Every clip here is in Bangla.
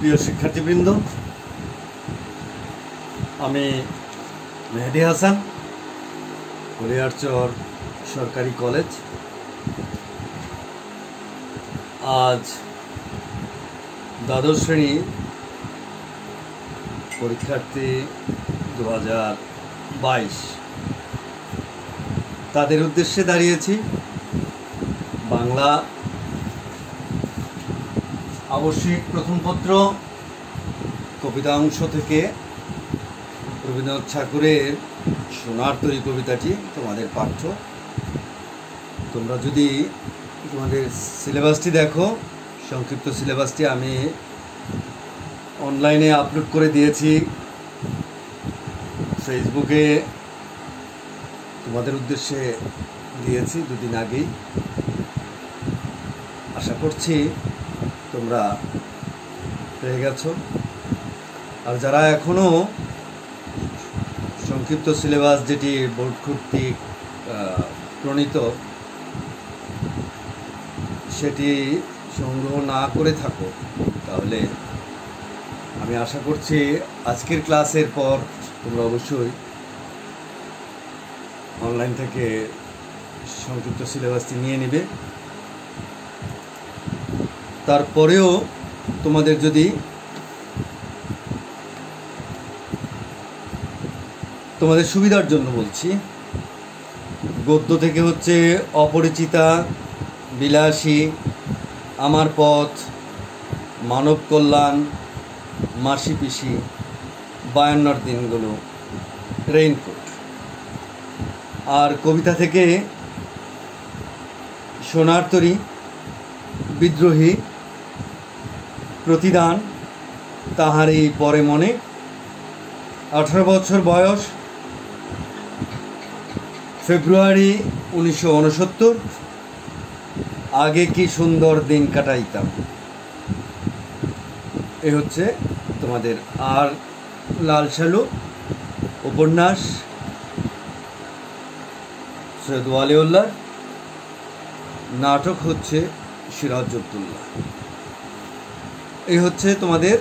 প্রিয় শিক্ষার্থীবৃন্দ, আমি মেহেদি হাসান, হরিয়ারচর সরকারি কলেজ। আজ দ্বাদশ শ্রেণী পরীক্ষার্থী 2022 তাদের উদ্দেশ্যে দাঁড়িয়েছি। বাংলা আবশ্যিক প্রথম পত্র কবিতা অংশ থেকে রবীন্দ্রনাথ ঠাকুরের সোনার তরী কবিতাটি তোমাদের পাঠ্য। তোমরা যদি তোমাদের সিলেবাসটি দেখো, সংক্ষিপ্ত সিলেবাসটি আমি অনলাইনে আপলোড করে দিয়েছি, ফেসবুকে তোমাদের উদ্দেশ্যে দিয়েছি দুদিন আগেই। আশা করছি তোমরা পেয়ে গেছো। আর যারা এখনও সংক্ষিপ্ত সিলেবাস যেটি বোর্ড কর্তৃক প্রণীত সেটি সংগ্রহ না করে থাকো, তাহলে আমি আশা করছি আজকের ক্লাসের পর তোমরা অবশ্যই অনলাইন থেকে সংক্ষিপ্ত সিলেবাসটি নিয়ে নেবে। তারপরেও তোমাদের যদি তোমাদের সুবিধার জন্য বলছি, গদ্য থেকে হচ্ছে অপরিচিতা, বিলাসী, আমার পথ, মানব কল্যাণ, মাসি পিসি, 52 দিনগুলো, রেইনকোট। আর কবিতা থেকে সোনার তরী, বিদ্রোহী, প্রতিদান, তাহারই পরে মনে, 18 বছর বয়স, ফেব্রুয়ারি 1969, আগে কি সুন্দর দিন কাটাইতাম। এ হচ্ছে তোমাদের। আর লাল সালু উপন্যাস সৈয়দ ওয়ালিউল্লাহ, নাটক হচ্ছে সিরাজউদ্দৌলা। এই হচ্ছে তোমাদের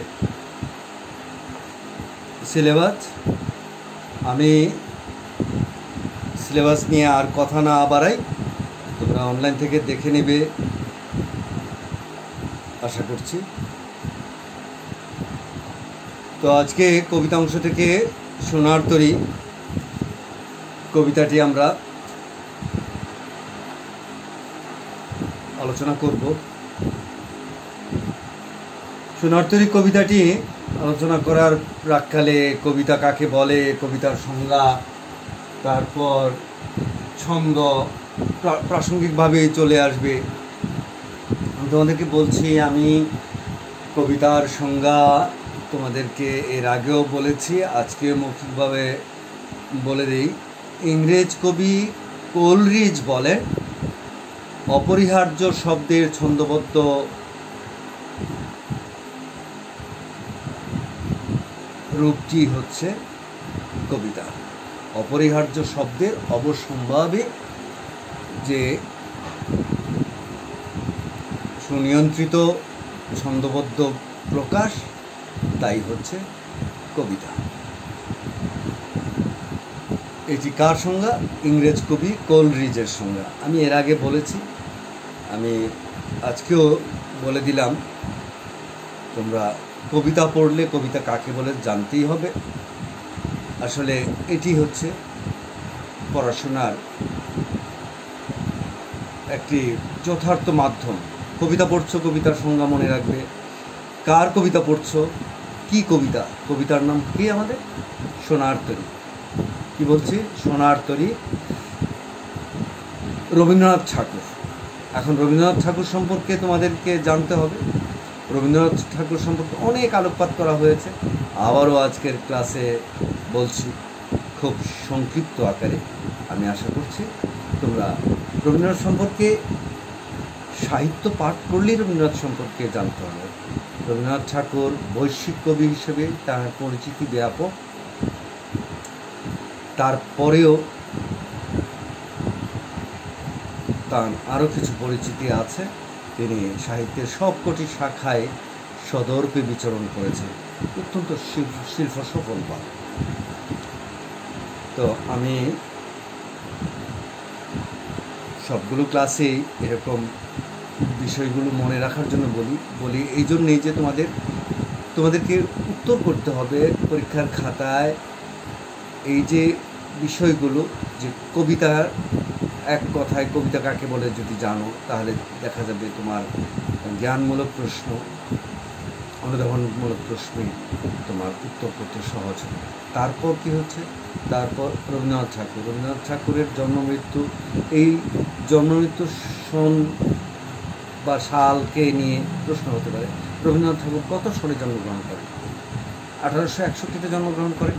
সিলেবাস। আমি সিলেবাস নিয়ে আর কথা না বাড়াই, তোমরা অনলাইন থেকে দেখে নেবে আশা করছি। তো আজকে কবিতা অংশ থেকে সোনার তরী কবিতাটি আমরা আলোচনা করব। সোনার তরী কবিতাটি আলোচনা করার প্রাক্কালে কবিতা কাকে বলে, কবিতার সংজ্ঞা, তারপর ছন্দ প্রাসঙ্গিকভাবে চলে আসবে। আমি তোমাদেরকে বলছি, আমি কবিতার সংজ্ঞা তোমাদেরকে এর আগেও বলেছি, আজকে মৌখিকভাবে বলে দিই। ইংরেজ কবি কোলরিজ বলেন, অপরিহার্য শব্দের ছন্দবদ্ধ রূপটি হচ্ছে কবিতা। অপরিহার্য শব্দের অবসম্ভাবে যে সুনিয়ন্ত্রিত ছন্দবদ্ধ প্রকাশ, তাই হচ্ছে কবিতা। এটি কার সংজ্ঞা? ইংরেজ কবি কোলরিজের সংজ্ঞা। আমি এর আগে বলেছি, আমি আজকেও বলে দিলাম। তোমরা কবিতা পড়লে কবিতা কাকে বলে জানতেই হবে। আসলে এটি হচ্ছে পড়াশোনার একটি যথার্থ মাধ্যম। কবিতা পড়ছো, কবিতার সংজ্ঞা মনে রাখবে। কার কবিতা পড়ছো, কি কবিতা, কবিতার নাম কি আমাদের? সোনার তরী। কি বলছি? সোনার তরী, রবীন্দ্রনাথ ঠাকুর। এখন রবীন্দ্রনাথ ঠাকুর সম্পর্কে তোমাদেরকে জানতে হবে। রবীন্দ্রনাথ ঠাকুর সম্পর্কে অনেক আলোকপাত করা হয়েছে, আবারও আজকের ক্লাসে বলছি খুব সংক্ষিপ্ত আকারে। আমি আশা করছি তোমরা রবীন্দ্রনাথ সম্পর্কে সাহিত্য পাঠ করলেই রবীন্দ্রনাথ সম্পর্কে জানতে হবে। রবীন্দ্রনাথ ঠাকুর বৈশ্বিক কবি হিসেবে তার পরিচিতি ব্যাপক। তারপরেও তার আরও কিছু পরিচিতি আছে। তিনি সাহিত্যের সবকটি শাখায় সদর্পে বিচরণ করেছে, অত্যন্ত শিল্প সফল বা। তো আমি সবগুলো ক্লাসেই এরকম বিষয়গুলো মনে রাখার জন্য বলি এই জন্যেই যে তোমাদেরকে উত্তর করতে হবে পরীক্ষার খাতায় এই যে বিষয়গুলো, যে কবিতার এক কথায় কবিতা কাকে বলে যদি জানো, তাহলে দেখা যাবে তোমার জ্ঞানমূলক প্রশ্ন, অনুধাবনমূলক প্রশ্নে তোমার উত্তর করতে সহজ হবে। তারপর কি হচ্ছে, তারপর রবীন্দ্রনাথ ঠাকুরের জন্মমৃত্যু, এই জন্মমৃত্যু সন বা সালকে নিয়ে প্রশ্ন হতে পারে। রবীন্দ্রনাথ ঠাকুর কত সালে জন্মগ্রহণ করেন? 1861-তে জন্মগ্রহণ করেন,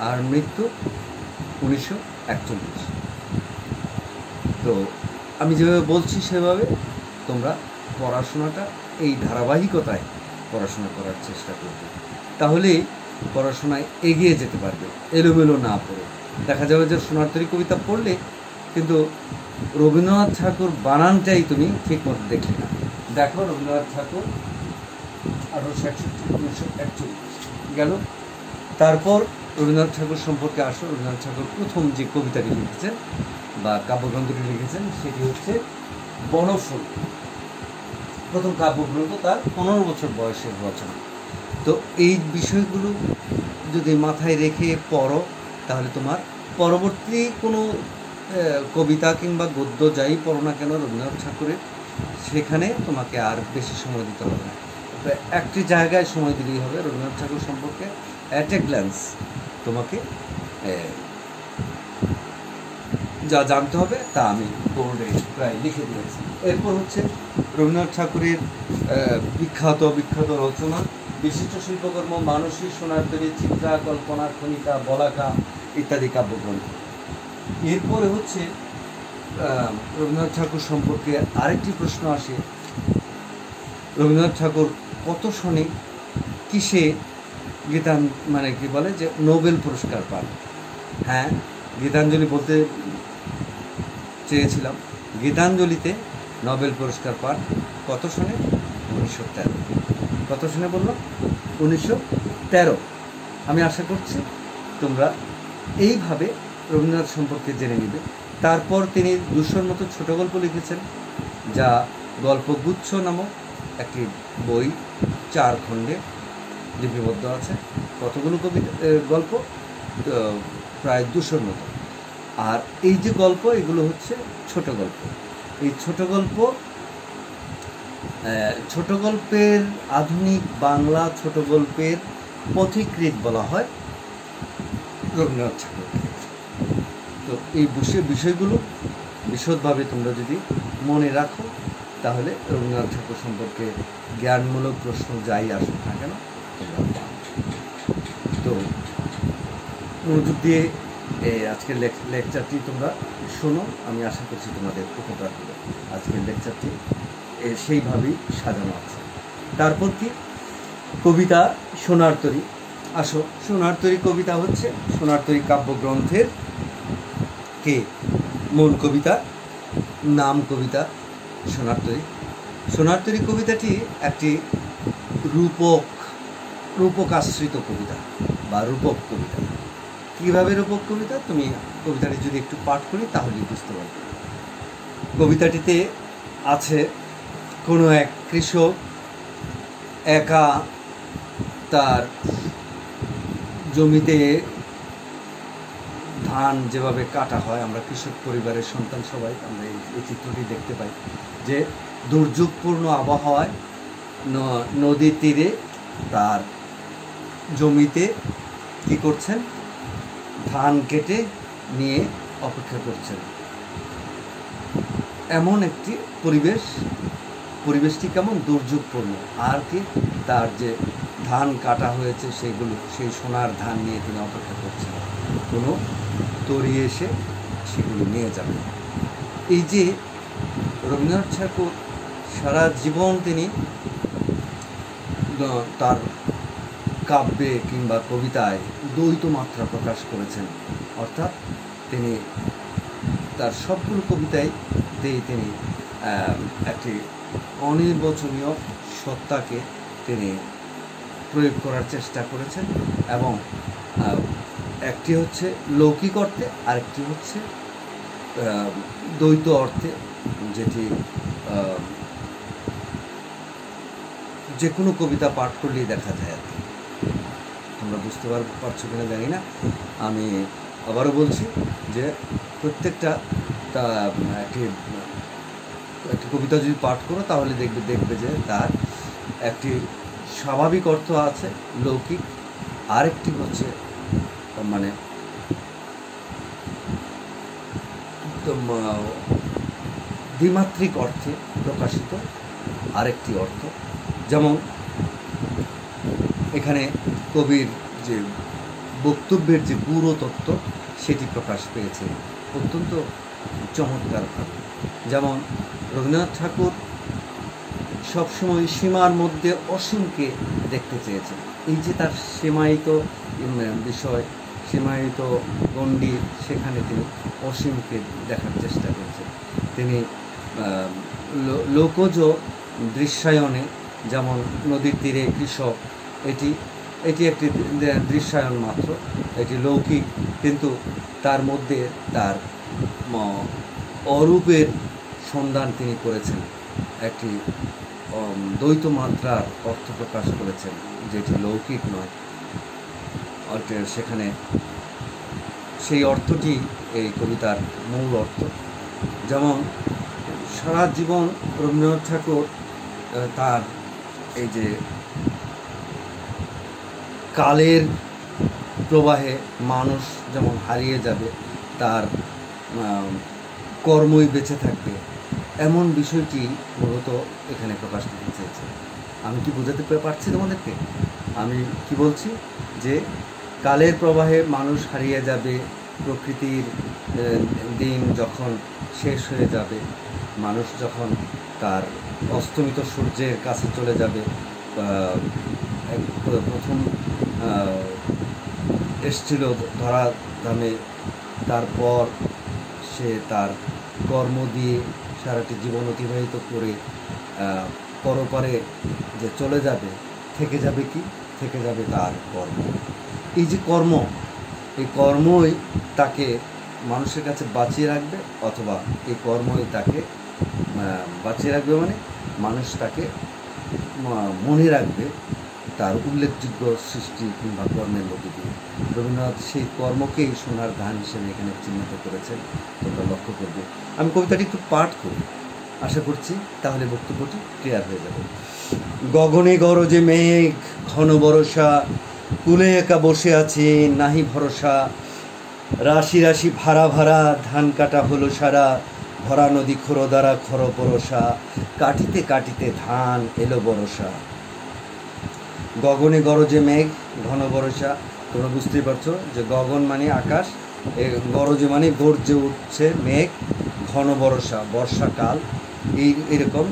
আর মৃত্যু 1941। তো আমি যেভাবে বলছি সেভাবে তোমরা পড়াশোনাটা এই ধারাবাহিকতায় পড়াশোনা করার চেষ্টা করবে, তাহলেই পড়াশোনায় এগিয়ে যেতে পারবে, এলোমেলো না পড়ে। দেখা যাবে যে সোনারতরী কবিতা পড়লে কিন্তু রবীন্দ্রনাথ ঠাকুর বানানটাই তুমি ঠিক মতো দেখলে না। দেখো রবীন্দ্রনাথ ঠাকুর 1861-1941 গেল। তারপর রবীন্দ্রনাথ ঠাকুর সম্পর্কে আসো। রবীন্দ্রনাথ ঠাকুর প্রথম যে কবিতাটি লিখেছেন বা কাব্যগ্রন্থটি লিখেছেন সেটি হচ্ছে বনফুল। প্রথম কাব্যগ্রন্থ, তার 15 বছর বয়সের রচনা। তো এই বিষয়গুলো যদি মাথায় রেখে পড়ো, তাহলে তোমার পরবর্তী কোনো কবিতা কিংবা গদ্য যাই পড়ো না কেন রবীন্দ্রনাথ ঠাকুরের, সেখানে তোমাকে আর বেশি সময় দিতে হবে না, একটি জায়গায় সময় দিলেই হবে। রবীন্দ্রনাথ ঠাকুর সম্পর্কে অ্যাট এ গ্ল্যান্স তোমাকে যা জানতে হবে তা আমি বোর্ডে প্রায় লিখে দিয়েছি। এরপর হচ্ছে রবীন্দ্রনাথ ঠাকুরের বিখ্যাত রচনা, বিশিষ্ট শিল্পকর্ম, মানসী, সোনারতরী, চিত্রা, কল্পনা, খনিকা, বলাকা ইত্যাদি কাব্যগ্রন্থ। এরপরে হচ্ছে রবীন্দ্রনাথ ঠাকুর সম্পর্কে আরেকটি প্রশ্ন আসে, রবীন্দ্রনাথ ঠাকুর কত সনে কিসে মানে কি বলে যে নোবেল পুরস্কার পান? হ্যাঁ, গীতাঞ্জলি বলতে চেয়েছিলাম। গীতাঞ্জলিতে নোবেল পুরস্কার পান কত সনে? 1913। কত সনে বললাম? 1913। আমি আশা করছি তোমরা এইভাবে রবীন্দ্রনাথ সম্পর্কে জেনে নিবে। তারপর তিনি 200-র মতো ছোট গল্প লিখেছেন, যা গল্পগুচ্ছ নামক একটি বই 4 খণ্ডে লিপিবদ্ধ আছে। কতগুলো গল্প? প্রায় 200-র মতো। আর এই যে গল্প, এগুলো হচ্ছে ছোট গল্প। এই ছোট গল্পের আধুনিক বাংলা ছোট গল্পের পথিকৃৎ বলা হয় রবীন্দ্রনাথ ঠাকুরকে। তো এই বিষয়গুলো বিশদভাবে তোমরা যদি মনে রাখো, তাহলে রবীন্দ্রনাথ ঠাকুর সম্পর্কে জ্ঞানমূলক প্রশ্ন যাই আসুক না কেন তোমরা। তো মনোযোগ দিয়ে আজকের লেকচারটি তোমরা শোনো, আমি আশা করছি তোমাদের উপকার হবে। আজকের লেকচারটি সেইভাবেই সাজানো আছে। তারপর কি কবিতা সোনারতরী। আসো, সোনারতরী কবিতা হচ্ছে সোনারতরী কাব্যগ্রন্থের কে মূল কবিতা, নাম কবিতা সোনারতরী কবিতাটি একটি রূপকাশ্রিত কবিতা বা রূপক কবিতা। কীভাবে রূপক কবিতা? তুমি কবিতাটি যদি একটু পাঠ করি তাহলেই বুঝতে পারবে। কবিতাটিতে আছে কোনো এক কৃষক একা তার জমিতে ধান যেভাবে কাটা হয়, আমরা কৃষক পরিবারের সন্তান সবাই আমরা এই চিত্রটি দেখতে পাই, যে দুর্যোগপূর্ণ আবহাওয়ায় নদীর তীরে তার জমিতে কী করছেন? ধান কেটে নিয়ে অপেক্ষা করছেন। এমন একটি পরিবেশটি কেমন দুর্যোগপূর্ণ। আর কি, তার যে ধান কাটা হয়েছে সেই সোনার ধান নিয়ে তিনি অপেক্ষা করছেন, কোনো তরী এসে সেগুলো নিয়ে যাবে। এই যে রবীন্দ্রনাথ ঠাকুর সারা জীবন তিনি তার কাব্যে কিংবা কবিতায় দ্বৈত মাত্রা প্রকাশ করেছেন, অর্থাৎ তিনি তার সবগুলো কবিতায় তিনি একটি অনির্বচনীয় সত্তাকে তিনি প্রয়োগ করার চেষ্টা করেছেন, এবং একটি হচ্ছে লৌকিক অর্থে, আরেকটি হচ্ছে দ্বৈত অর্থে, যেটি যে কোনো কবিতা পাঠ করলেই দেখা যায় আর কি। তোমরা বুঝতে পারছো কিনা জানি না, আমি আবারও বলছি যে প্রত্যেকটা একটি কবিতা যদি পাঠ করো তাহলে দেখবে যে তার একটি স্বাভাবিক অর্থ আছে লৌকিক, আরেকটি হচ্ছে মানে দ্বিমাত্রিক অর্থে প্রকাশিত আরেকটি অর্থ। যেমন এখানে কবির যে বক্তব্যের যে পুরো তত্ত্ব সেটি প্রকাশ পেয়েছে অত্যন্ত চমৎকারভাবে। যেমন রবীন্দ্রনাথ ঠাকুর সবসময় সীমার মধ্যে অসীমকে দেখতে চেয়েছেন। এই যে তার সীমায়িত বিষয়, সীমায়িত গণ্ডি, সেখানে তিনি অসীমকে দেখার চেষ্টা করেছেন। তিনি লোকজ দৃশ্যায়নে, যেমন নদীর তীরে কৃষক, এটি একটি দৃশ্যায়ন মাত্র, এটি লৌকিক, কিন্তু তার মধ্যে তার অরূপের সন্ধান তিনি করেছেন, একটি দ্বৈত মাত্রার অর্থ প্রকাশ করেছেন, যেটি লৌকিক নয়। সেখানে সেই অর্থটি এই কবিতার মূল অর্থ। যেমন সারা জীবন রবীন্দ্রনাথ ঠাকুর তার এই যে কালের প্রবাহে মানুষ যেমন হারিয়ে যাবে, তার কর্মই বেঁচে থাকবে, এমন বিষয়টি মূলত এখানে প্রকাশ করতে চেয়েছে। আমি কি বোঝাতে পারছি তোমাদেরকে? আমি কি বলছি যে কালের প্রবাহে মানুষ হারিয়ে যাবে, প্রকৃতির দিন যখন শেষ হয়ে যাবে, মানুষ যখন তার অস্তমিত সূর্যের কাছে চলে যাবে, প্রথম এসছিল ধরাধামে, তারপর সে তার কর্ম দিয়ে সারাটি জীবন অতিবাহিত করে পরপারে যে চলে যাবে, থেকে যাবে কি? থেকে যাবে তার কর্ম। এই যে কর্ম, এই কর্মই তাকে মানুষের কাছে বাঁচিয়ে রাখবে, অথবা এই কর্মই তাকে বাঁচিয়ে রাখবে, মানে মানুষ তাকে মনে রাখবে তার উল্লেখযোগ্য সৃষ্টি কিংবা কর্মের মধ্যে দিয়ে। রবীন্দ্রনাথ সেই কর্মকেই সোনার ধান হিসেবে এখানে চিহ্নিত করেছেন, তোমরা লক্ষ্য করবে। আমি কবিতাটি একটু পাঠ করি, আশা করছি তাহলে বক্তব্যটি ক্লিয়ার হয়ে যাবে। গগনে গরজে মেঘ ঘন বরষা, কুলে একা বসে আছি নাহি ভরসা, রাশি রাশি ভাড়া ভাড়া ধান কাটা হলো সারা, ভরা নদী খোরো দ্বারা খর পরশা, কাটিতে কাটিতে ধান এলো বরষা। গগনে গরজে মেঘ ঘন বরষা, তোমরা বুঝতেই পারছো যে গগন মানে আকাশ, গরজে মানে গর্জে উঠছে মেঘ, ঘন বরষা বর্ষাকাল, এইরকম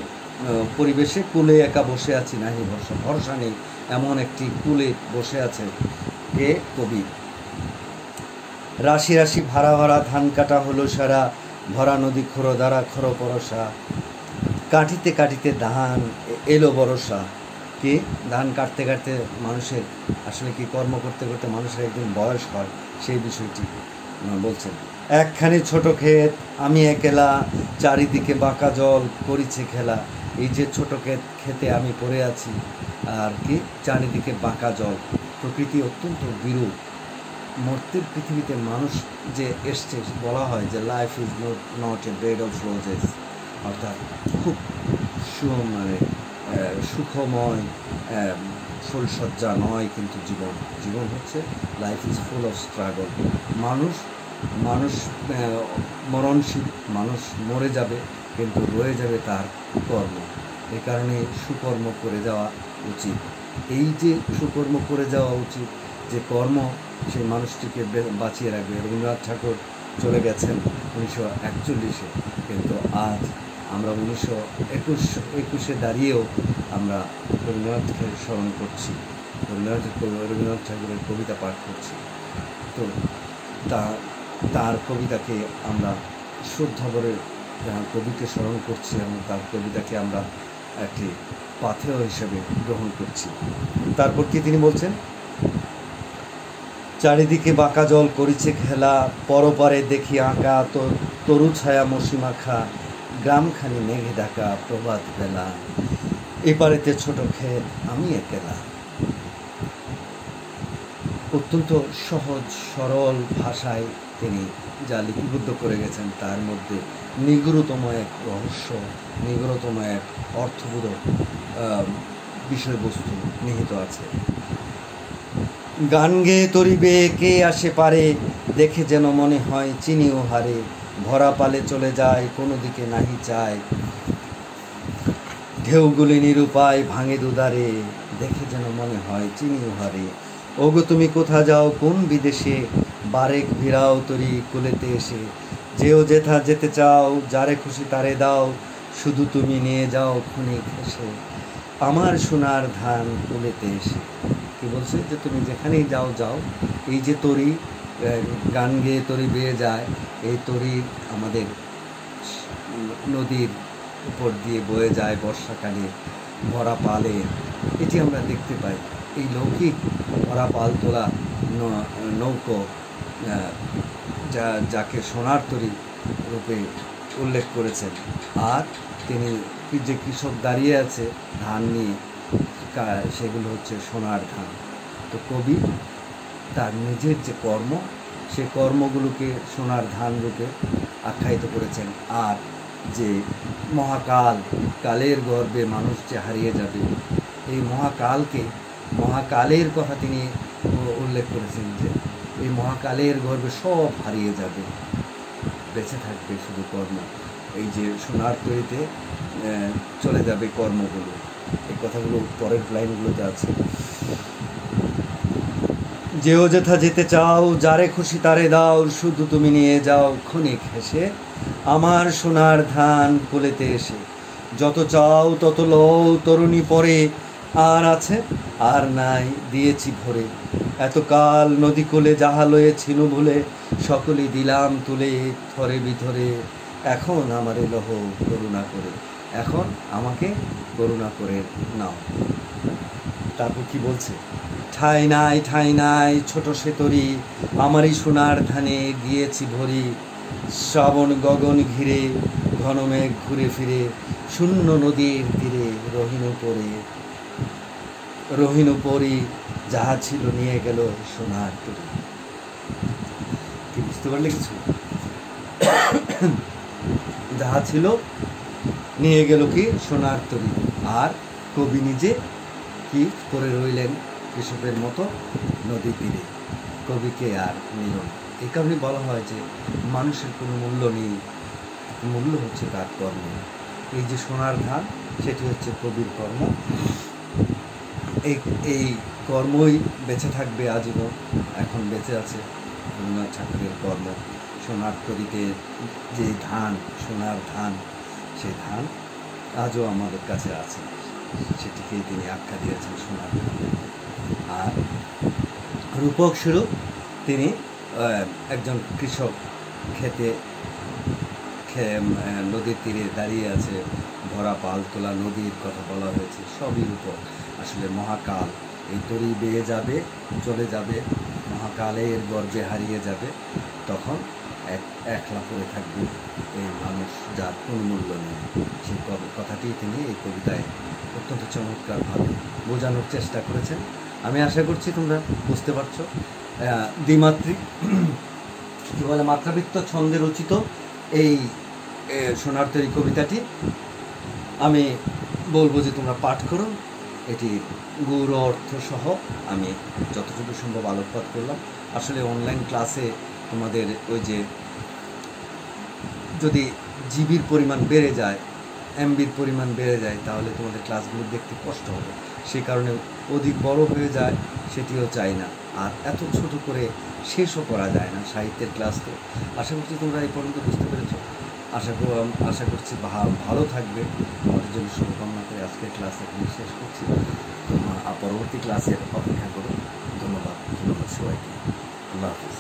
পরিবেশে কুলে একা বসে আছি নাহি ভরসা, ভরসা নেই এমন একটি কুলে বসে আছে কে? কবি। রাশি রাশি ভাড়া ভাড়া ধান কাটা হলো সারা, ভরা নদী খোরো দ্বারা খর পরশা, কাটিতে কাটিতে ধান এলো বরষা। কি? ধান কাটতে কাটতে মানুষের আসলে কি কর্ম করতে করতে মানুষের একদিন বয়স হয়, সেই বিষয়টি বলছেন। একখানি ছোট ক্ষেত আমি একেলা, চারিদিকে বাঁকা জল করিছে খেলা। এই যে ছোট ক্ষেতে আমি পড়ে আছি, আর কি চারিদিকে বাঁকা জল, প্রকৃতি অত্যন্ত বিরূপ। মর্তের পৃথিবীতে মানুষ যে এসছে, বলা হয় যে life is not a bed of roses, অর্থাৎ খুব সুখময় ফুলসজ্জা নয় কিন্তু জীবন হচ্ছে life is full of struggle. মানুষ মরণশীল, মানুষ মরে যাবে, কিন্তু রয়ে যাবে তার কর্ম। এই কারণে সুকর্ম করে যাওয়া উচিত। এই যে সুকর্ম করে যাওয়া উচিত, যে কর্ম সেই মানুষটিকে বাঁচিয়ে রাখবে। রবীন্দ্রনাথ ঠাকুর চলে গেছেন 1941-এ, কিন্তু আজ আমরা 1921-এ দাঁড়িয়েও আমরা রবীন্দ্রনাথকে স্মরণ করছি, রবীন্দ্রনাথ ঠাকুরের কবিতা পাঠ করছি। তো তার কবিতাকে আমরা শ্রদ্ধা করে কবিকে স্মরণ করছি, এবং তার কবিতাকে আমরা একটি পাথেয় হিসেবে গ্রহণ করছি। তারপর কি তিনি বলছেন, চারিদিকে বাঁকা জল করিছে খেলা, পরপারে দেখি আঁকা তরু ছায়া মসিমাখা, গ্রামখানি মেঘে ঢাকা প্রভাত বেলা, এপারেতে ছোট ক্ষেত আমি একেলা। অত্যন্ত সহজ সরল ভাষায় তিনি যা লিপিবদ্ধ করে গেছেন তার মধ্যে নিগূঢ়তম এক রহস্য, নিগূঢ়তম এক অর্থবোধক বিষয়বস্তু নিহিত আছে। গান গেয়ে তরিবে কে আসে পারে, দেখে যেন মনে হয় চিনিও হারে, ভরা পালে চলে যায় কোনো দিকে নাহি চায়, ঢেউগুলি নিরুপায় ভাঙে দুদারে, দেখে যেন মনে হয় চিনিও হারে। ওগো তুমি কোথা যাও কোন বিদেশে, বারেক ভিড়াও তরি কুলেতে এসে, যেও যেথা যেতে চাও যারে খুশি তারে দাও, শুধু তুমি নিয়ে যাও ক্ষণিক এসে, আমার সোনার ধান কুলেতে এসে। কি বলছে যে তুমি যেখানেই যাও যাও, এই যে তরি গান গেয়ে তরি বেয়ে যায়, এই তরি আমাদের নদীর উপর দিয়ে বয়ে যায় বর্ষাকালে ভরা পালে, এটি আমরা দেখতে পাই। এই লৌকিক ভরা পাল তোলা নৌকো যাকে সোনার তরী রূপে উল্লেখ করেছেন, আর তিনি যে কৃষক দাঁড়িয়ে আছে ধান নিয়ে, সেগুলো হচ্ছে সোনার ধান। তো কবি তার নিজের যে কর্ম, সে কর্মগুলোকে সোনার ধান রূপে আখ্যায়িত করেছেন। আর যে মহাকাল, কালের গর্ভে মানুষ যে হারিয়ে যাবে, এই মহাকালের কথা তিনি উল্লেখ করেছেন যে এই মহাকালের গর্ভে সব হারিয়ে যাবে, বেঁচে থাকবে শুধু কর্ম। এই যে সোনার তৈরিতে চলে যাবে কর্মগুলো, এই কথাগুলো পরের লাইনগুলোতে আছে। যেও যেথা যেতে চাও যারে খুশি তারে দাও, শুধু তুমি নিয়ে যাও ক্ষণিক হেসে, আমার সোনার ধান কোলেতে এসে, যত চাও তত লও তরুণী পরে, আর আছে আর নাই দিয়েছি ভরে, এতকাল নদী কোলে যাহা লয়েছিল ভুলে, সকলেই দিলাম তুলে থরে বিথরে, এখন আমারে লহ করুণা করে, এখন আমাকে করুণা করে নাও। তারপর কি বলছে, ঠাই নাই ছোট সে তরি, আমারই সোনার ধানে গিয়েছি ভরি, শ্রাবণ গগন ঘিরে ঘন মেঘ ঘুরে ফিরে, শূন্য নদীর তীরে রহিনু পরি, যাহা ছিল নিয়ে গেল সোনার তরি। কি বুঝতে পারলে কিছু? যাহা ছিল নিয়ে গেল কি সোনার তরি। আর কবি নিজে কি করে রইলেন কৃষকের মতো নদী তীরে, কবিকে আর নিল না। এই কারণে বলা হয় যে মানুষের কোনো মূল্য নেই, মূল্য হচ্ছে তার কর্ম। এই যে সোনার ধান, সেটি হচ্ছে কবির কর্ম। এই কর্মই বেঁচে থাকবে আজীবন। এখন বেঁচে আছে রবীন্দ্রনাথ ঠাকুরের কর্ম। সোনার তরীতে যে ধান, সোনার ধান, সেই ধান আজও আমাদের কাছে আছে, সেটিকেই তিনি আখ্যা দিয়েছেন সোনার ধান। আর রূপক স্বরূপ তিনি একজন কৃষক নদীর তীরে দাঁড়িয়ে আছে, ভরা পাল তোলা নদীর কথা বলা হয়েছে, সবই রূপক। আসলে মহাকাল, এই তরী বেয়ে যাবে, চলে যাবে, মহাকালের গর্ভে হারিয়ে যাবে, তখন একলা পড়ে থাকবে এই মানুষ, যার কোনো মূল্য নেই। সেই কথাটি তিনি এই কবিতায় অত্যন্ত চমৎকারভাবে বোঝানোর চেষ্টা করেছেন। আমি আশা করছি তোমরা বুঝতে পারছো। দ্বিমাত্রিক কী বলে, মাত্রাবৃত্ত ছন্দে রচিত এই সোনার তরী কবিতাটি আমি বলবো যে তোমরা পাঠ করো। এটি গৌর অর্থ সহ আমি যতটুকু সম্ভব আলোকপাত করলাম। আসলে অনলাইন ক্লাসে তোমাদের ওই যে যদি জিবির পরিমাণ বেড়ে যায়, এমবির পরিমাণ বেড়ে যায়, তাহলে তোমাদের ক্লাসগুলো দেখতে কষ্ট হবে। সেই কারণে অধিক বড় হয়ে যায়, সেটিও চাই না। আর এত ছোট করে শেষও করা যায় না সাহিত্যের ক্লাস। তো আশা করছি তোমরা এই পর্যন্ত বুঝতে পেরেছ। আশা করছি ভালো থাকবে। আমাদের জন্য শুভকামনা করে আজকের ক্লাস এখানে শেষ করছি। পরবর্তী ক্লাসের অপেক্ষা করো। ধন্যবাদ সবাইকে। আল্লাহ হাফিজ।